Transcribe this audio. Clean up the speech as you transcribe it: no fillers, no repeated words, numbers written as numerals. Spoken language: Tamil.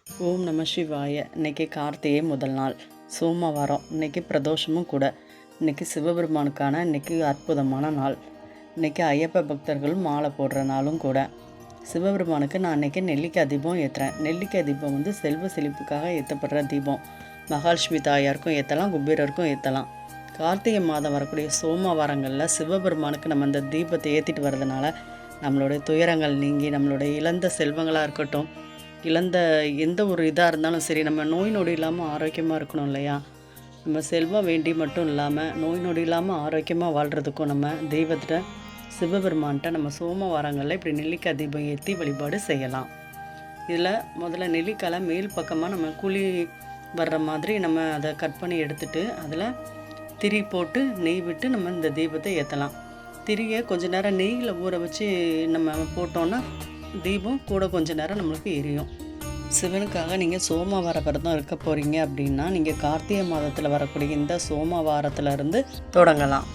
ஓம் நம சிவாய. இன்றைக்கி கார்த்திகை முதல் நாள், சோமவாரம். இன்றைக்கி பிரதோஷமும் கூட. இன்றைக்கி சிவபெருமானுக்கான இன்றைக்கி அற்புதமான நாள். இன்றைக்கி ஐயப்ப பக்தர்கள் மாலை போடுற நாளும் கூட. சிவபெருமானுக்கு நான் இன்றைக்கி நெல்லிக்காய் தீபம் ஏற்றுறேன். நெல்லிக்காய் தீபம் வந்து செல்வ செழிப்புக்காக ஏற்றப்படுற தீபம். மகாலட்சுமி தாயாருக்கும் ஏற்றலாம், குபேரருக்கும் ஏற்றலாம். கார்த்திகை மாதம் வரக்கூடிய சோமவாரங்களில் சிவபெருமானுக்கு நம்ம இந்த தீபத்தை ஏற்றிட்டு வர்றதுனால நம்மளுடைய துயரங்கள் நீங்கி, நம்மளுடைய இழந்த செல்வங்களாக இருக்கட்டும், இழந்த எந்த ஒரு இதாக இருந்தாலும் சரி, நம்ம நோய் நொடி இல்லாமல் ஆரோக்கியமாக இருக்கணும் இல்லையா? நம்ம செல்வம் வேண்டி மட்டும் இல்லாமல் நோய் நொடி இல்லாமல் ஆரோக்கியமாக வாழ்கிறதுக்கும் நம்ம தெய்வத்திட்ட சிவபெருமான்கிட்ட நம்ம சோமவாரங்களில் இப்படி நெல்லிக்காய் தீபம் ஏற்றி வழிபாடு செய்யலாம். இதில் முதல்ல நெல்லிக்காய் மேல் பக்கமாக நம்ம குழி வர்ற மாதிரி நம்ம அதை கட் பண்ணி எடுத்துகிட்டு அதில் திரி போட்டு நெய் விட்டு நம்ம இந்த தீபத்தை ஏற்றலாம். திரியை கொஞ்ச நேரம் நெய்யில் ஊற வச்சு நம்ம போட்டோன்னா தீபம் கூட கொஞ்ச நேரம் நம்மளுக்கு எரியும். சிவனுக்காக நீங்கள் சோமவார விரதம் இருக்க போகிறீங்க அப்படின்னா நீங்கள் கார்த்திகை மாதத்தில் வரக்கூடிய இந்த சோமவாரத்தில் இருந்து தொடங்கலாம்.